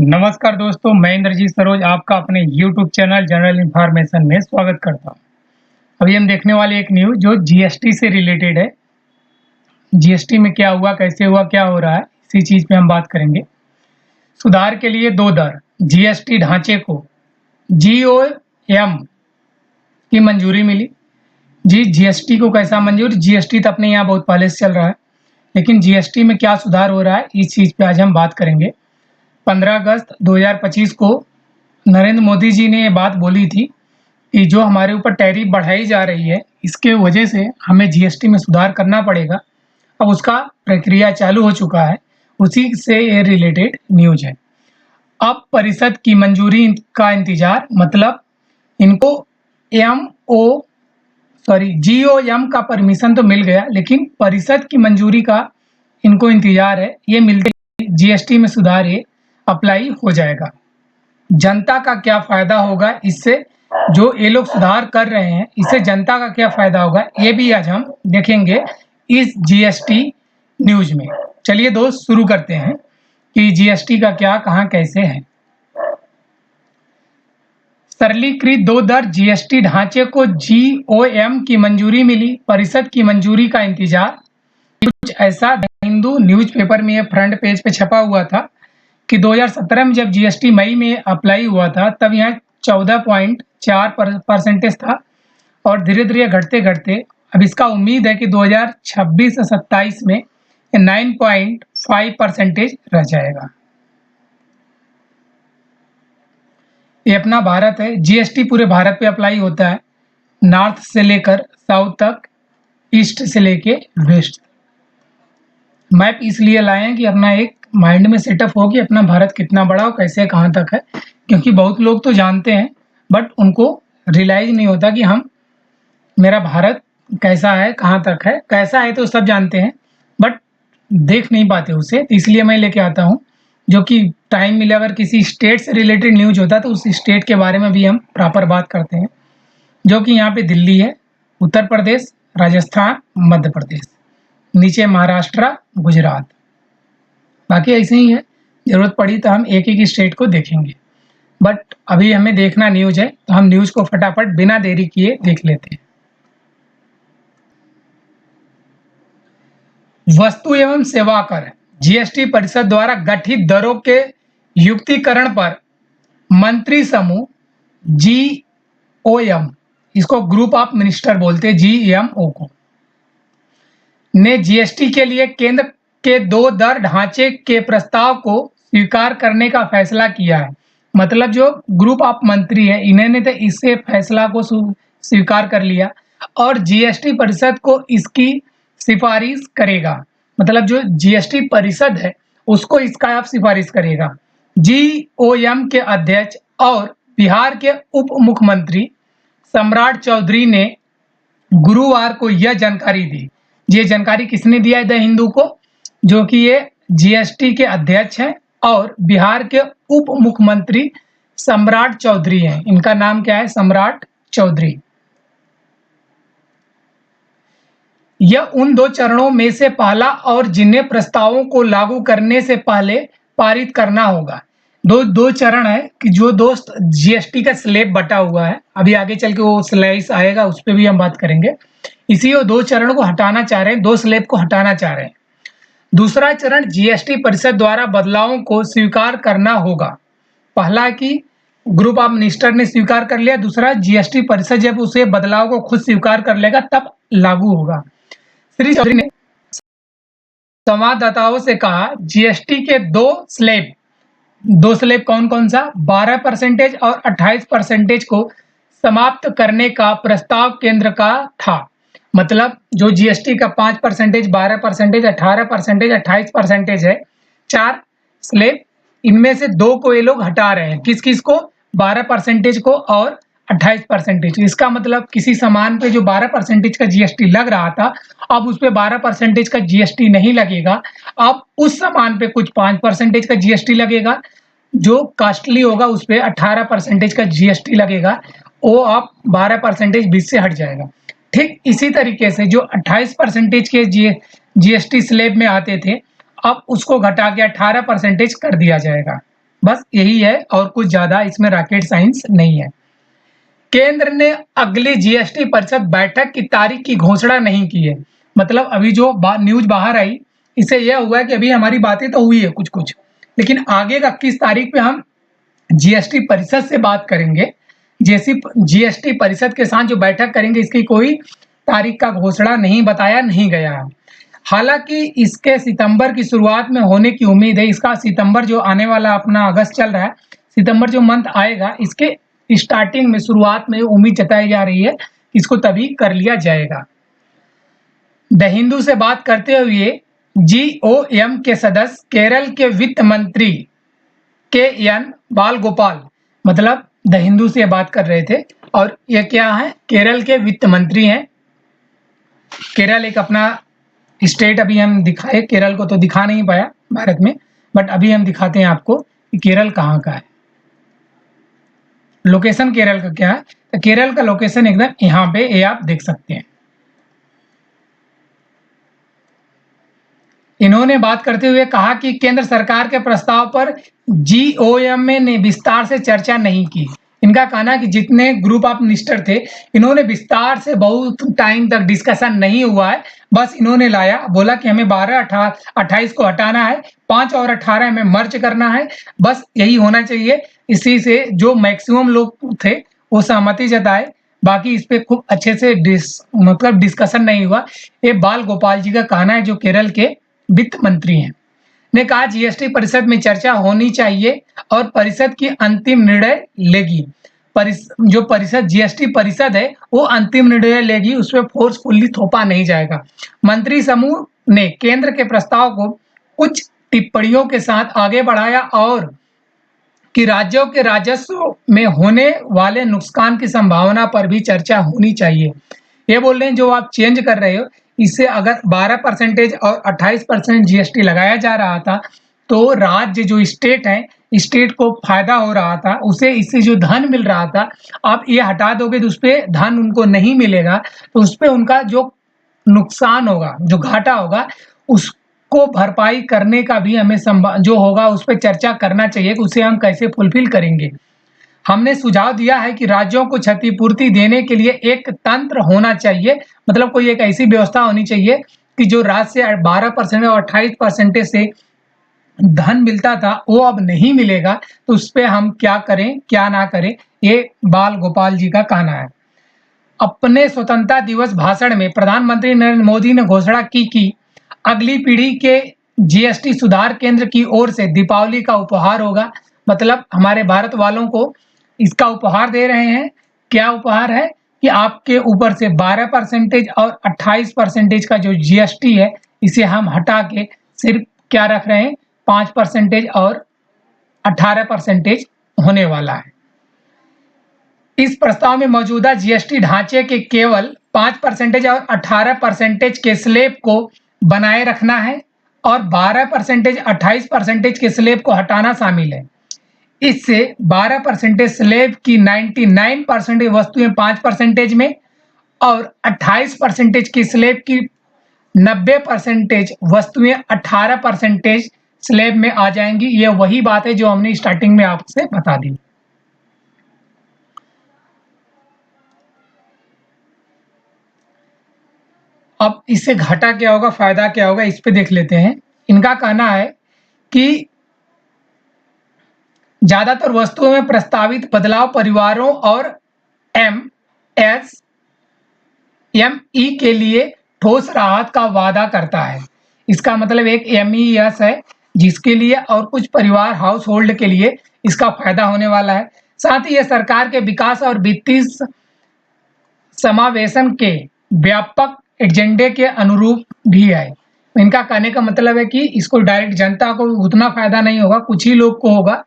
नमस्कार दोस्तों, मैं इंद्रजीत सरोज आपका अपने YouTube चैनल जनरल इन्फॉर्मेशन में स्वागत करता हूं। अभी हम देखने वाले एक न्यूज़ जो जीएसटी से रिलेटेड है। जीएसटी में क्या हुआ, कैसे हुआ, क्या हो रहा है, इसी चीज़ पे हम बात करेंगे। सुधार के लिए दो दर जीएसटी ढांचे को जीओएम की मंजूरी मिली। जीएसटी को कैसा मंजूर? जीएसटी तो अपने यहाँ बहुत पहले से चल रहा है, लेकिन जीएसटी में क्या सुधार हो रहा है, इस चीज़ पे आज हम बात करेंगे। 15 अगस्त 2025 को नरेंद्र मोदी जी ने ये बात बोली थी कि जो हमारे ऊपर टैरिफ बढ़ाई जा रही है, इसके वजह से हमें जीएसटी में सुधार करना पड़ेगा। अब उसका प्रक्रिया चालू हो चुका है, उसी से ये रिलेटेड न्यूज़ है। अब परिषद की मंजूरी का इंतजार, मतलब इनको जीओएम का परमिशन तो मिल गया, लेकिन परिषद की मंजूरी का इनको इंतजार है। ये मिलते ही जीएसटी में सुधार ये अप्लाई हो जाएगा। जनता का क्या फायदा होगा इससे? जो ये लोग सुधार कर रहे हैं, इससे जनता का क्या फायदा होगा, ये भी आज हम देखेंगे इस जीएसटी न्यूज में। चलिए दोस्त, शुरू करते हैं कि जीएसटी का क्या, कहां, कैसे है। सरलीकृत दो दर जीएसटी ढांचे को जीओएम की मंजूरी मिली, परिषद की मंजूरी का इंतजार। कुछ ऐसा हिंदू न्यूज़पेपर में ये फ्रंट पेज पे छपा हुआ था कि 2017 में जब जीएसटी मई में अप्लाई हुआ था, तब यहाँ 14.4% था और धीरे धीरे घटते घटते अब इसका उम्मीद है कि 2026 से 27 में 9.5% रह जाएगा। ये अपना भारत है। जीएसटी पूरे भारत पे अप्लाई होता है, नॉर्थ से लेकर साउथ तक, ईस्ट से लेके वेस्ट। मैप इसलिए लाए हैं कि अपना एक माइंड में सेटअप हो कि अपना भारत कितना बड़ा और कैसे कहाँ तक है, क्योंकि बहुत लोग तो जानते हैं बट उनको रियलाइज नहीं होता कि मेरा भारत कैसा है, कहाँ तक है। कैसा है तो सब जानते हैं बट देख नहीं पाते उसे, इसलिए मैं लेके आता हूँ। जो कि टाइम मिले, अगर किसी स्टेट से रिलेटेड न्यूज होता है तो उस स्टेट के बारे में भी हम प्रॉपर बात करते हैं। जो कि यहाँ पे दिल्ली है, उत्तर प्रदेश, राजस्थान, मध्य प्रदेश, नीचे महाराष्ट्र, गुजरात। बाकी ऐसे ही है, जरूरत पड़ी तो हम एक एक स्टेट को देखेंगे, बट अभी हमें देखना न्यूज है तो हम न्यूज को फटाफट बिना देरी किए देख लेते हैं। वस्तु एवं सेवा कर जीएसटी परिषद द्वारा गठित दरों के युक्तिकरण पर मंत्री समूह जीओएम, इसको ग्रुप ऑफ मिनिस्टर बोलते हैं, जीएमओ को, ने जीएसटी के लिए केंद्र के दो दर ढांचे के प्रस्ताव को स्वीकार करने का फैसला किया है। मतलब जो ग्रुप ऑफ मंत्री है, इन्होंने तो इससे फैसला को स्वीकार कर लिया और जीएसटी परिषद को इसकी सिफारिश करेगा। मतलब जो जीएसटी परिषद है उसको इसका आप सिफारिश करेगा। जीओएम के अध्यक्ष और बिहार के उप मुख्यमंत्री सम्राट चौधरी ने गुरुवार को यह जानकारी दी। ये जानकारी किसने दिया है? द हिंदू को, जो कि ये जीएसटी के अध्यक्ष हैं और बिहार के उप मुख्यमंत्री सम्राट चौधरी हैं। इनका नाम क्या है? सम्राट चौधरी। यह उन दो चरणों में से पहला और जिन्हें प्रस्तावों को लागू करने से पहले पारित करना होगा। दो चरण है कि जो दोस्त जीएसटी का स्लैब बटा हुआ है, अभी आगे चल के वो स्लाइस आएगा, उस पर भी हम बात करेंगे। इसी वो दो चरण को हटाना चाह रहे हैं, दो स्लैब को हटाना चाह रहे हैं। दूसरा चरण जीएसटी परिषद द्वारा बदलावों को स्वीकार करना होगा। पहला कि ग्रुप ऑफ मिनिस्टर ने स्वीकार कर लिया, दूसरा जीएसटी परिषद जब उसे बदलाव को खुद स्वीकार कर लेगा तब लागू होगा। श्री चौधरी ने संवाददाताओं से कहा, जीएसटी के दो स्लैब कौन कौन सा? 12% और 28% को समाप्त करने का प्रस्ताव केंद्र का था। मतलब जो जीएसटी का 5%, 12%, 18%, 28% है, 4 स्लैब, इनमें से 2 को ये लोग हटा रहे हैं। किस किस को? 12% को और 28%। इसका मतलब किसी सामान पे जो 12% का जीएसटी लग रहा था, अब उस पे 12% का जीएसटी नहीं लगेगा। अब उस सामान पे कुछ 5% का जीएसटी लगेगा, जो कॉस्टली होगा उस पे 18% का जीएसटी लगेगा। वो अब 12% बीच से हट जाएगा। ठीक इसी तरीके से जो 28% के जीएसटी स्लैब में आते थे, अब उसको घटा के 18% कर दिया जाएगा। बस यही है और कुछ ज़्यादा इसमें रॉकेट साइंस नहीं है। केंद्र ने अगली जीएसटी परिषद बैठक की तारीख की घोषणा नहीं की है। मतलब अभी जो न्यूज़ बाहर आई, इससे यह हुआ है कि अभी हमारी बातें तो हुई है कुछ-कुछ, लेकिन आगे का किस तारीख पे हम जीएसटी परिषद से बात करेंगे, जैसी जीएसटी परिषद के साथ जो बैठक करेंगे इसकी कोई तारीख का घोषणा नहीं बताया नहीं गया है। हालाँकि इसके सितंबर की शुरुआत में होने की उम्मीद है। इसका सितंबर जो आने वाला अपना अगस्त चल रहा है, सितंबर जो मंथ आएगा इसके स्टार्टिंग में शुरुआत में उम्मीद जताई जा रही है, इसको तभी कर लिया जाएगा। द हिंदू से बात करते हुए जीओएम के सदस्य केरल के वित्त मंत्री के एन बालगोपाल, मतलब द हिंदू से बात कर रहे थे और ये क्या है, केरल के वित्त मंत्री हैं। केरल एक अपना स्टेट अभी हम दिखाए, केरल को तो दिखा नहीं पाया भारत में, बट अभी हम दिखाते हैं आपको कि केरल कहाँ का है। लोकेशन केरल का क्या है, तो केरल का लोकेशन एकदम यहाँ पे ये आप देख सकते हैं। इन्होंने बात करते हुए कहा कि केंद्र सरकार के प्रस्ताव पर जीओएम ने विस्तार से चर्चा नहीं की। इनका कहना है कि जितने ग्रुप ऑफ मिनिस्टर थे, इन्होंने विस्तार से बहुत टाइम तक डिस्कशन नहीं हुआ है। बस इन्होंने लाया, बोला कि हमें 12, 28 को हटाना है, 5 और 18 में मर्ज करना है, बस यही होना चाहिए। इसी से जो मैक्सिमम लोग थे वो सहमति जताए, बाकी इस पे खूब अच्छे से मतलब डिस्कशन नहीं हुआ। ये बाल गोपाल जी का कहना है, जो केरल के वित्त मंत्री हैं, ने कहा जीएसटी परिषद में चर्चा होनी चाहिए और परिषद की अंतिम निर्णय लेगी। जो परिषद जीएसटी परिषद है वो अंतिम निर्णय लेगी, उसमें फोर्सफुली थोपा नहीं जाएगा। मंत्री समूह ने केंद्र के प्रस्ताव को कुछ टिप्पणियों के साथ आगे बढ़ाया और कि राज्यों के राजस्व में होने वाले नुकसान की संभावना पर भी चर्चा होनी चाहिए। ये बोल रहे हैं जो आप चेंज कर रहे हो, इससे अगर 12% और 28% जीएसटी लगाया जा रहा था, तो राज्य जो स्टेट है, स्टेट को फायदा हो रहा था, उसे इससे जो धन मिल रहा था, आप ये हटा दोगे तो उसपे धन उनको नहीं मिलेगा, तो उसपे उनका जो नुकसान होगा, जो घाटा होगा, उसको भरपाई करने का भी हमें जो होगा उस पे चर्चा करना चाहिए कि उसे हम कैसे फुलफिल करेंगे। हमने सुझाव दिया है कि राज्यों को क्षतिपूर्ति देने के लिए एक तंत्र होना चाहिए, मतलब कोई एक ऐसी व्यवस्था होनी चाहिए कि जो राज्य से 12% और 28% से धन मिलता था वो अब नहीं मिलेगा, तो उस पे हम क्या करें क्या ना करें, ये बाल गोपाल जी का कहना है। अपने स्वतंत्रता दिवस भाषण में प्रधानमंत्री नरेंद्र मोदी ने घोषणा की कि अगली पीढ़ी के जीएसटी सुधार केंद्र की ओर से दीपावली का उपहार होगा। मतलब हमारे भारत वालों को इसका उपहार दे रहे हैं। क्या उपहार है कि आपके ऊपर से 12% और 28% का जो जीएसटी है, इसे हम हटा के सिर्फ क्या रख रहे हैं, 5% और 18% होने वाला है। इस प्रस्ताव में मौजूदा जीएसटी ढांचे के केवल 5% और 18% के स्लैब को बनाए रखना है और 12%, 28% के स्लैब को हटाना शामिल है। इससे 12% स्लैब की 99% वस्तुएं 5% में और 28% की स्लैब की 90% वस्तुएं 18% स्लैब में आ जाएंगी। ये वही बात है जो हमने स्टार्टिंग में आपसे बता दी। अब इससे घाटा क्या होगा, फायदा क्या होगा, इस पे देख लेते हैं। इनका कहना है कि ज्यादातर वस्तुओं में प्रस्तावित बदलाव परिवारों और एमएसएमई के लिए ठोस राहत का वादा करता है। इसका मतलब एक एमईएस है जिसके लिए और कुछ परिवार हाउस होल्ड के लिए इसका फायदा होने वाला है। साथ ही यह सरकार के विकास और वित्तीय समावेशन के व्यापक एजेंडे के अनुरूप भी है। इनका कहने का मतलब है कि इसको डायरेक्ट जनता को उतना फायदा नहीं होगा, कुछ ही लोग को होगा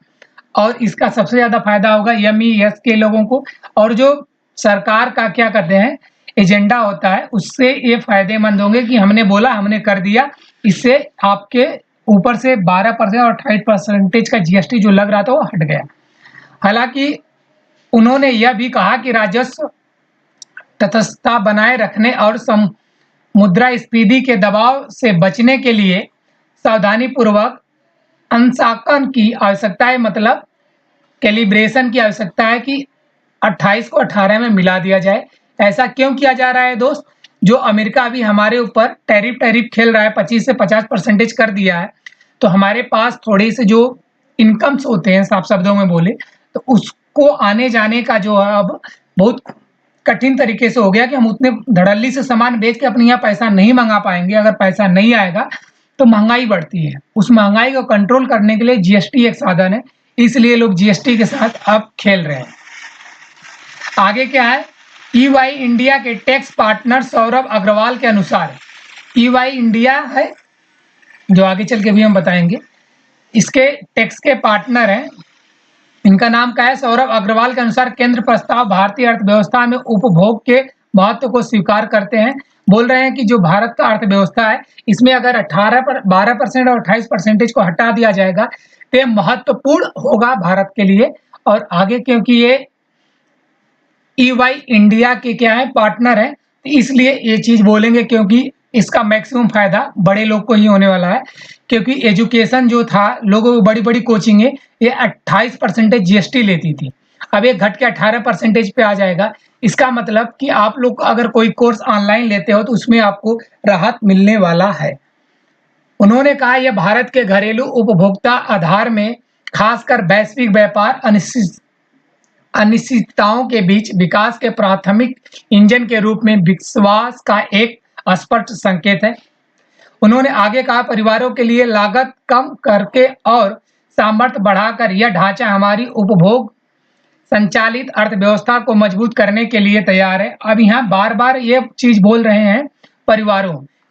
और इसका सबसे ज्यादा फायदा होगा एमईएस के लोगों को। और जो सरकार का क्या कहते हैं एजेंडा होता है, उससे ये फायदेमंद होंगे कि हमने बोला हमने कर दिया, इससे आपके ऊपर से 12% और 28% का जीएसटी जो लग रहा था वो हट गया। हालांकि उन्होंने यह भी कहा कि राजस्व तटस्थता बनाए रखने और मुद्रास्फीति के दबाव से बचने के लिए सावधानीपूर्वक अंशांकन की आवश्यकता है, मतलब कैलिब्रेशन की आवश्यकता है कि 28 को 18 में मिला दिया जाए। ऐसा क्यों किया जा रहा है दोस्त? जो अमेरिका अभी हमारे ऊपर टैरिफ खेल रहा है, 25 से 50% कर दिया है, तो हमारे पास थोड़े से जो इनकम्स होते हैं, साफ शब्दों में बोले तो उसको आने जाने का जो है अब बहुत कठिन तरीके से हो गया कि हम उतने धड़ल्ली से सामान बेच के अपने यहाँ पैसा नहीं मंगा पाएंगे। अगर पैसा नहीं आएगा तो महंगाई बढ़ती है। उस महंगाई को कंट्रोल करने के लिए जीएसटी एक साधन है, इसलिए लोग जीएसटी के साथ अब खेल रहे हैं। आगे क्या है? ईवाई इंडिया के टैक्स पार्टनर सौरभ अग्रवाल के अनुसार, ईवाई इंडिया है जो आगे चल के भी हम बताएंगे, इसके टैक्स के पार्टनर हैं, इनका नाम क्या है? सौरभ अग्रवाल के अनुसार केंद्र प्रस्ताव भारतीय अर्थव्यवस्था में उपभोग के महत्व को स्वीकार करते हैं। बोल रहे हैं कि जो भारत का अर्थव्यवस्था है, इसमें अगर 12% और 28% को हटा दिया जाएगा तो ये महत्वपूर्ण होगा भारत के लिए। और आगे क्योंकि ये ईवाई इंडिया के क्या है? पार्टनर है, इसलिए ये चीज बोलेंगे क्योंकि इसका मैक्सिमम फायदा बड़े लोग को ही होने वाला है। क्योंकि एजुकेशन जो था, लोगों को बड़ी-बड़ी कोचिंगें ये 28% जीएसटी लेती थी, अब ये घट के 18% पे आ जाएगा। इसका मतलब कि आप लोग अगर कोई कोर्स ऑनलाइन लेते हो तो उसमें आपको राहत मिलने वाला है। उन्होंने कहा यह भारत के घरेलू उपभोक्ता आधार में खासकर वैश्विक व्यापार अनिश्चितताओं के बीच विकास के प्राथमिक इंजन के रूप में विश्वास का एक स्पष्ट संकेत है। उन्होंने आगे कहा परिवारों के लिए लागत कम करके और सामर्थ्य बढ़ाकर यह ढांचा हमारी उपभोग संचालित अर्थव्यवस्था को मजबूत करने के लिए तैयार है। अब यहाँ बार-बार ये चीज बोल रहे हैं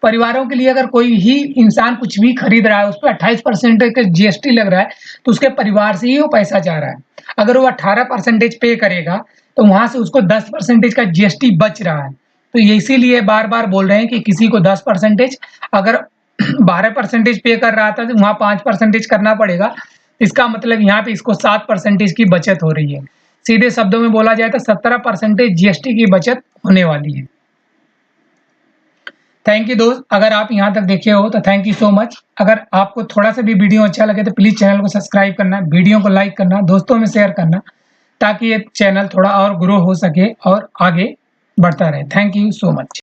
परिवारों के लिए अगर कोई ही इंसान कुछ भी खरीद रहा है, उस पे 28% का जीएसटी लग रहा है, तो उसके परिवार से ही वो पैसा जा रहा है। अगर वो 18% पे करेगा, तो वहाँ से उसको 10% का जीएसटी बच रहा है। तो ये इसीलिए बार-बार बोल रहे हैं कि किसी को 10%, अगर 12% पे कर रहा था, तो वहाँ 5% करना पड़ेगा। इसका मतलब यहाँ पे इसको 7% की बचत हो रही है। सीधे शब्दों में बोला जाए तो 17% जीएसटी की बचत होने वाली है। थैंक यू दोस्त, अगर आप यहाँ तक देखे हो तो थैंक यू सो मच। अगर आपको थोड़ा सा भी वीडियो अच्छा लगे तो प्लीज़ चैनल को सब्सक्राइब करना, वीडियो को लाइक करना, दोस्तों में शेयर करना, ताकि ये चैनल थोड़ा और ग्रो हो सके और आगे बढ़ता रहे। Thank you so much.